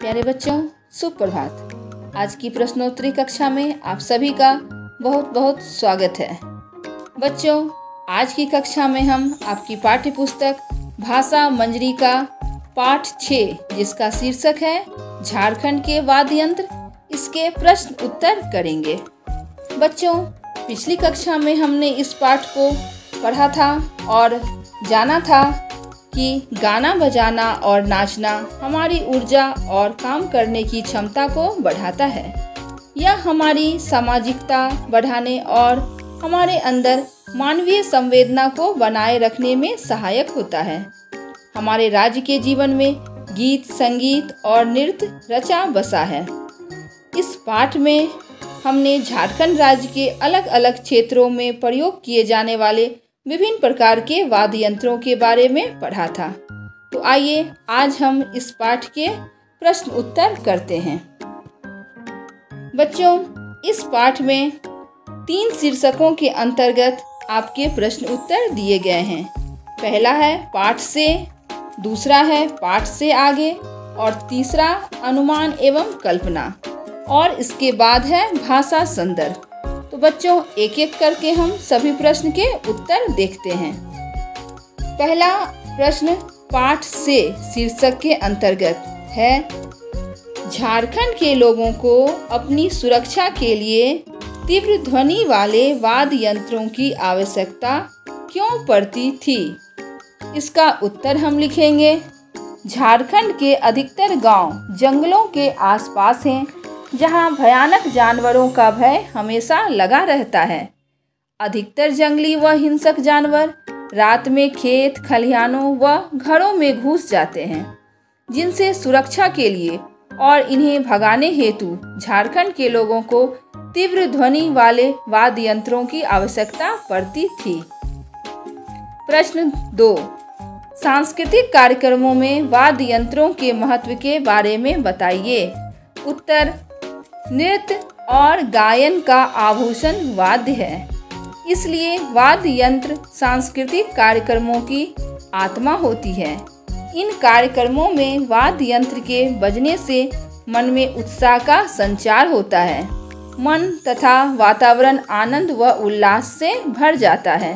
प्यारे बच्चों, सुप्रभात। आज की प्रश्नोत्तरी कक्षा में आप सभी का बहुत बहुत स्वागत है। बच्चों, आज की कक्षा में हम आपकी पाठ्य पुस्तक भाषा मंजरी का पाठ 6, जिसका शीर्षक है झारखंड के वाद्य यंत्र, इसके प्रश्न उत्तर करेंगे। बच्चों, पिछली कक्षा में हमने इस पाठ को पढ़ा था और जाना था कि गाना बजाना और नाचना हमारी ऊर्जा और काम करने की क्षमता को बढ़ाता है। यह हमारी सामाजिकता बढ़ाने और हमारे अंदर मानवीय संवेदना को बनाए रखने में सहायक होता है। हमारे राज्य के जीवन में गीत, संगीत और नृत्य रचा बसा है। इस पाठ में हमने झारखंड राज्य के अलग अलग क्षेत्रों में प्रयोग किए जाने वाले विभिन्न प्रकार के वाद्य यंत्रों के बारे में पढ़ा था। तो आइए आज हम इस पाठ के प्रश्न उत्तर करते हैं। बच्चों, इस पाठ में 3 शीर्षकों के अंतर्गत आपके प्रश्न उत्तर दिए गए हैं। पहला है पाठ से, दूसरा है पाठ से आगे और तीसरा अनुमान एवं कल्पना, और इसके बाद है भाषा संदर्भ। तो बच्चों, एक एक करके हम सभी प्रश्न के उत्तर देखते हैं। पहला प्रश्न पाठ से शीर्षक के अंतर्गत है, झारखंड के लोगों को अपनी सुरक्षा के लिए तीव्र ध्वनि वाले वाद्य यंत्रों की आवश्यकता क्यों पड़ती थी? इसका उत्तर हम लिखेंगे, झारखंड के अधिकतर गांव जंगलों के आसपास हैं, जहां भयानक जानवरों का भय हमेशा लगा रहता है। अधिकतर जंगली व हिंसक जानवर रात में खेत, खलिहानों व घरों में घुस जाते हैं, जिनसे सुरक्षा के लिए और इन्हें भगाने हेतु झारखंड के लोगों को तीव्र ध्वनि वाले वाद्य यंत्रों की आवश्यकता पड़ती थी। प्रश्न 2, सांस्कृतिक कार्यक्रमों में वाद्य यंत्रों के महत्व के बारे में बताइए। उत्तर, नृत्य और गायन का आभूषण वाद्य है, इसलिए वाद्य यंत्र सांस्कृतिक कार्यक्रमों की आत्मा होती है। इन कार्यक्रमों में वाद्य यंत्र के बजने से मन में उत्साह का संचार होता है। मन तथा वातावरण आनंद व उल्लास से भर जाता है।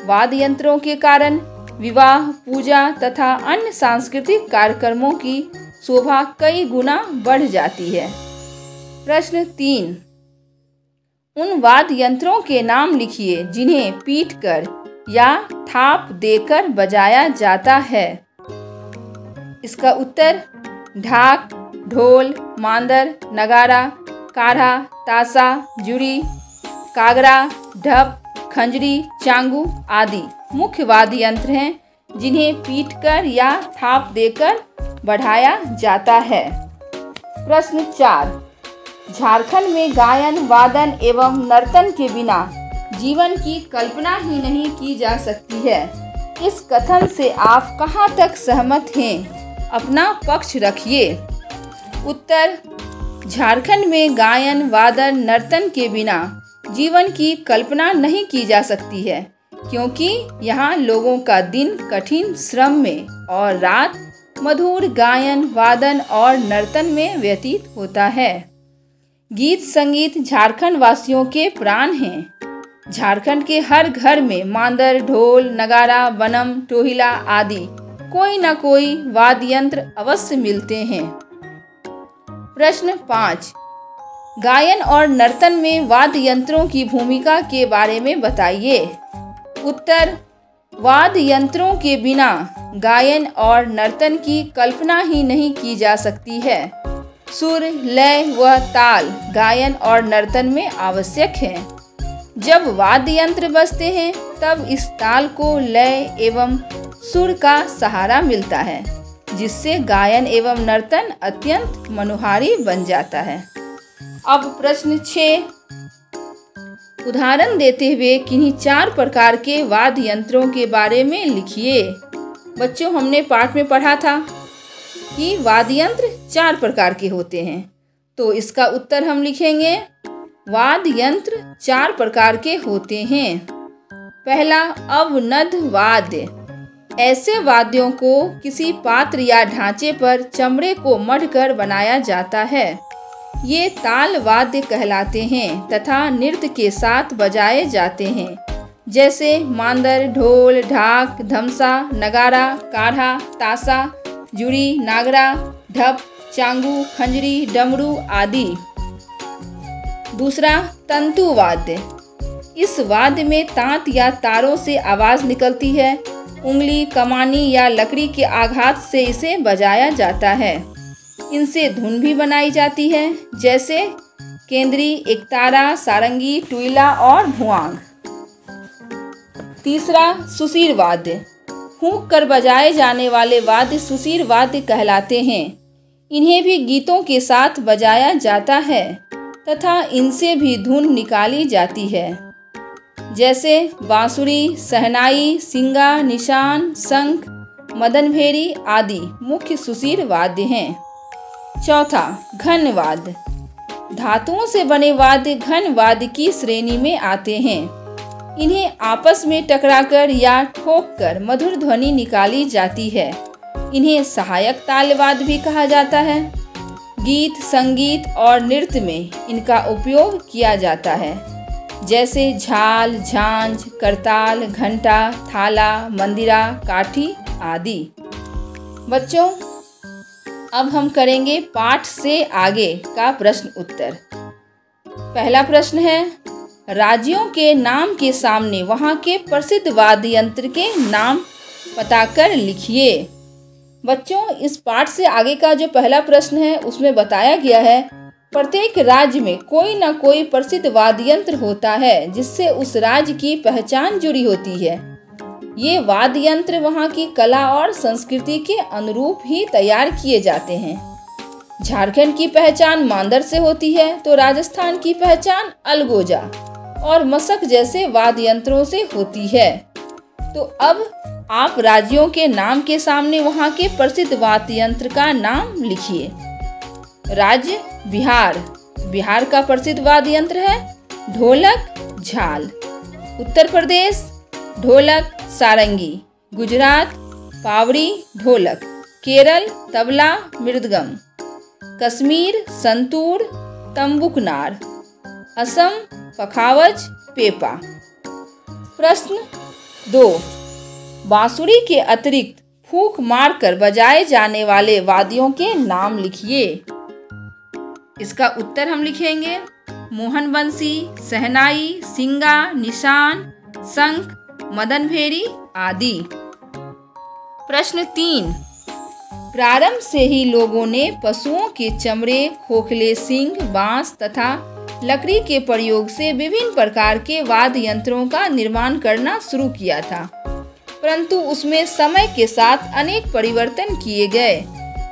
वाद्य यंत्रों के कारण विवाह, पूजा तथा अन्य सांस्कृतिक कार्यक्रमों की शोभा कई गुना बढ़ जाती है। प्रश्न 3, उन वाद्य यंत्रों के नाम लिखिए जिन्हें पीटकर या थाप देकर बजाया जाता है। इसका उत्तर, ढाक, ढोल, मांदर, नगारा, काढ़ा, ताशा, जुड़ी, कागरा, ढप, खंजरी, चांगू आदि मुख्य वाद्य यंत्र हैं, जिन्हें पीटकर या थाप देकर बढ़ाया जाता है। प्रश्न 4, झारखंड में गायन, वादन एवं नर्तन के बिना जीवन की कल्पना ही नहीं की जा सकती है। इस कथन से आप कहां तक सहमत हैं? अपना पक्ष रखिए। उत्तर, झारखंड में गायन, वादन, नर्तन के बिना जीवन की कल्पना नहीं की जा सकती है, क्योंकि यहाँ लोगों का दिन कठिन श्रम में और रात मधुर गायन, वादन और नर्तन में व्यतीत होता है। गीत संगीत झारखंड वासियों के प्राण हैं। झारखंड के हर घर में मांदर, ढोल, नगारा, बनम, टोहिला आदि कोई न कोई वाद्य यंत्र अवश्य मिलते हैं। प्रश्न 5, गायन और नर्तन में वाद्य यंत्रों की भूमिका के बारे में बताइए। उत्तर, वाद्य यंत्रों के बिना गायन और नर्तन की कल्पना ही नहीं की जा सकती है। सुर, लय व ताल गायन और नर्तन में आवश्यक हैं। जब वाद्य यंत्र बजते हैं तब इस ताल को लय एवं सुर का सहारा मिलता है, जिससे गायन एवं नर्तन अत्यंत मनोहारी बन जाता है। अब प्रश्न 6, उदाहरण देते हुए किन्हीं 4 प्रकार के वाद्य यंत्रों के बारे में लिखिए। बच्चों, हमने पाठ में पढ़ा था कि वाद्य यंत्र 4 प्रकार के होते हैं, तो इसका उत्तर हम लिखेंगे, वाद्य यंत्र 4 प्रकार के होते हैं। पहला, अवनद वाद्य ऐसे वाद्यों को किसी पात्र या ढांचे पर चमड़े को मढ़कर बनाया जाता है। ये ताल वाद्य कहलाते हैं तथा नृत्य के साथ बजाए जाते हैं, जैसे मांदर, ढोल, ढाक, धमसा, नगारा, काढ़ा, ताशा, जुड़ी, नागरा, ढप, चांगू, खंजरी, डमरू आदि। दूसरा, तंतु वाद्य। इस वाद्य में तांत या तारों से आवाज निकलती है। उंगली, कमानी या लकड़ी के आघात से इसे बजाया जाता है। इनसे धुन भी बनाई जाती है, जैसे केंद्री, एकतारा, सारंगी, टुईला और भुआंग। तीसरा, सुसीर वाद्य। फूंक कर बजाए जाने वाले वाद्य सुसीर वाद्य कहलाते हैं। इन्हें भी गीतों के साथ बजाया जाता है तथा इनसे भी धुन निकाली जाती है, जैसे बांसुरी, शहनाई, सिंगा, निशान, शंख, मदनभेरी आदि मुख्य सुसीर वाद्य हैं। चौथा, घन वाद्य। धातुओं से बने वाद्य घन वाद्य की श्रेणी में आते हैं। इन्हें आपस में टकराकर या ठोककर मधुर ध्वनि निकाली जाती है। इन्हें सहायक ताल वाद्य भी कहा जाता है। गीत, संगीत और नृत्य में इनका उपयोग किया जाता है, जैसे झाल, झांझ, करताल, घंटा, थाला, मंदिरा, काठी आदि। बच्चों, अब हम करेंगे पाठ से आगे का प्रश्न उत्तर। पहला प्रश्न है, राज्यों के नाम के सामने वहाँ के प्रसिद्ध वाद्य यंत्र के नाम बताकर लिखिए। बच्चों, इस पाठ से आगे का जो पहला प्रश्न है उसमें बताया गया है प्रत्येक राज्य में कोई न कोई प्रसिद्ध वाद्य यंत्र होता है जिससे उस राज्य की पहचान जुड़ी होती है। ये वाद्य यंत्र वहाँ की कला और संस्कृति के अनुरूप ही तैयार किए जाते हैं। झारखंड की पहचान मांदर से होती है तो राजस्थान की पहचान अलगोजा और मशक जैसे वाद्य यंत्रों से होती है। तो अब आप राज्यों के नाम के सामने वहाँ के प्रसिद्ध वाद्य यंत्र का नाम लिखिए। राज्य बिहार। बिहार का प्रसिद्ध वाद्य यंत्र है ढोलक, झाल। उत्तर प्रदेश ढोलक, सारंगी। गुजरात पावड़ी, ढोलक। केरल तबला, मृदगम। कश्मीर संतूर, तंबुकनार। असम पखावज, पेपा। प्रश्न 2, बांसुरी के अतिरिक्त फूंक मारकर बजाए जाने वाले वाद्यों के नाम लिखिए। इसका उत्तर हम लिखेंगे मोहन बंसी, शहनाई, सिंगा, निशान, शंख, मदनभेरी आदि। प्रश्न 3, प्रारंभ से ही लोगों ने पशुओं के चमड़े, खोखले सींग, बांस तथा लकड़ी के प्रयोग से विभिन्न प्रकार के वाद्य यंत्रों का निर्माण करना शुरू किया था, परंतु उसमें समय के साथ अनेक परिवर्तन किए गए।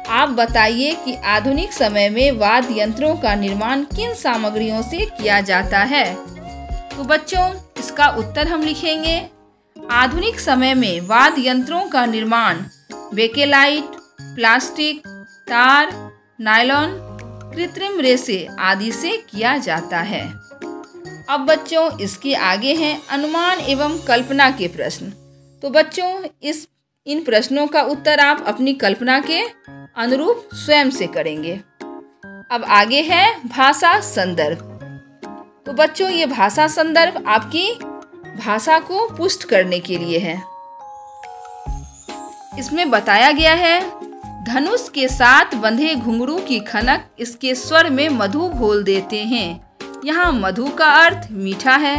आप बताइए कि आधुनिक समय में वाद्य यंत्रों का निर्माण किन सामग्रियों से किया जाता है। तो बच्चों, इसका उत्तर हम लिखेंगे आधुनिक समय में वाद्य यंत्रों का निर्माण बेकेलाइट, प्लास्टिक, तार, नायलॉन, कृत्रिम रेशे आदि से किया जाता है। अब बच्चों, इसके आगे हैं अनुमान एवं कल्पना के प्रश्न। तो बच्चों, इन प्रश्नों का उत्तर आप अपनी कल्पना के अनुरूप स्वयं से करेंगे। अब आगे है भाषा संदर्भ। तो बच्चों, ये भाषा संदर्भ आपकी भाषा को पुष्ट करने के लिए है। इसमें बताया गया है धनुष के साथ बंधे घुंघरू की खनक इसके स्वर में मधु घोल देते हैं। यहाँ मधु का अर्थ मीठा है।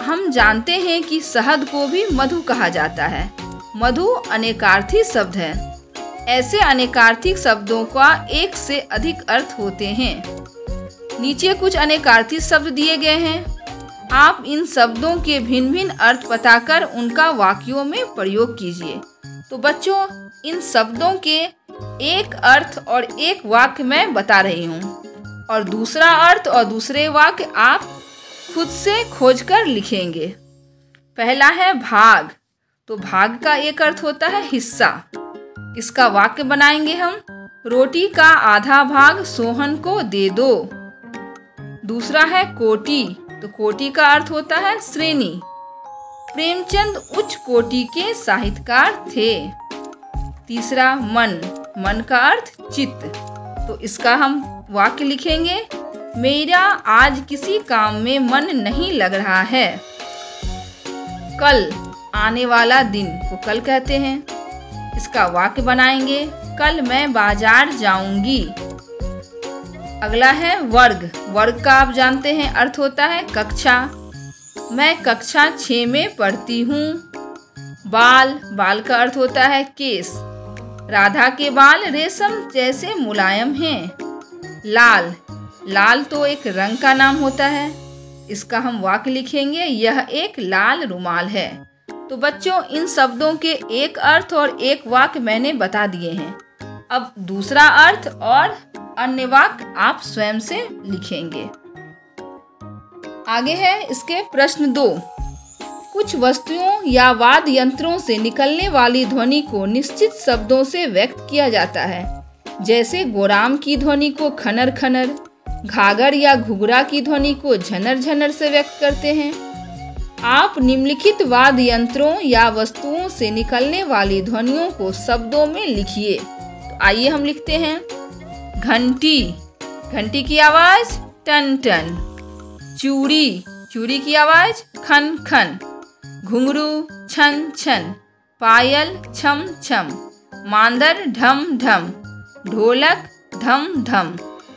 हम जानते हैं कि शहद को भी मधु कहा जाता है। मधु अनेकार्थी शब्द है। ऐसे अनेकार्थी शब्दों का एक से अधिक अर्थ होते हैं। नीचे कुछ अनेकार्थी शब्द दिए गए हैं। आप इन शब्दों के भिन्न भिन्न अर्थ बताकर उनका वाक्यों में प्रयोग कीजिए। तो बच्चों, इन शब्दों के एक अर्थ और एक वाक्य मैं बता रही हूँ और दूसरा अर्थ और दूसरे वाक्य आप खुद से खोजकर लिखेंगे। पहला है भाग। तो भाग का एक अर्थ होता है हिस्सा। इसका वाक्य बनाएंगे हम, रोटी का आधा भाग सोहन को दे दो। दूसरा है कोटि। तो कोटि का अर्थ होता है श्रेणी। प्रेमचंद उच्च कोटि के साहित्यकार थे। तीसरा, मन, मन का अर्थ चित्त। तो इसका हम वाक्य लिखेंगे, मेरा आज किसी काम में मन नहीं लग रहा है। कल, आने वाला दिन को कल कहते हैं। इसका वाक्य बनाएंगे, कल मैं बाजार जाऊंगी। अगला है वर्ग। वर्ग का आप जानते हैं अर्थ होता है कक्षा। मैं कक्षा 6 में पढ़ती हूँ। बाल, बाल का अर्थ होता है केस। राधा के बाल रेशम जैसे मुलायम हैं। लाल, लाल तो एक रंग का नाम होता है। इसका हम वाक्य लिखेंगे, यह एक लाल रुमाल है। तो बच्चों, इन शब्दों के एक अर्थ और एक वाक्य मैंने बता दिए हैं। अब दूसरा अर्थ और अन्य वाक्य आप स्वयं से लिखेंगे। आगे है इसके प्रश्न 2। कुछ वस्तुओं या वाद्य यंत्रों से निकलने वाली ध्वनि को निश्चित शब्दों से व्यक्त किया जाता है। जैसे गोराम की ध्वनि को खनर खनर, घाघर या घुघरा की ध्वनि को झनर झनर से व्यक्त करते हैं। आप निम्नलिखित वाद्य यंत्रों या वस्तुओं से निकलने वाली ध्वनियों को शब्दों में लिखिए। तो आइए हम लिखते हैं। घंटी, घंटी की आवाज टन टन। चूड़ी, चूड़ी की आवाज खन खन। घुंघरू छन छन। पायल छम छम। मांदर ढम ढम। ढोलक धम धम।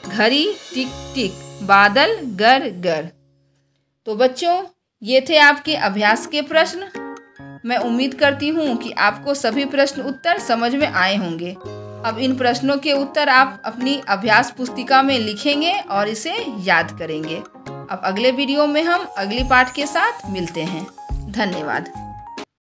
घड़ी टिक टिक। बादल गर गर। तो बच्चों, ये थे आपके अभ्यास के प्रश्न। मैं उम्मीद करती हूँ कि आपको सभी प्रश्न उत्तर समझ में आए होंगे। अब इन प्रश्नों के उत्तर आप अपनी अभ्यास पुस्तिका में लिखेंगे और इसे याद करेंगे। अब अगले वीडियो में हम अगली पाठ के साथ मिलते हैं। धन्यवाद।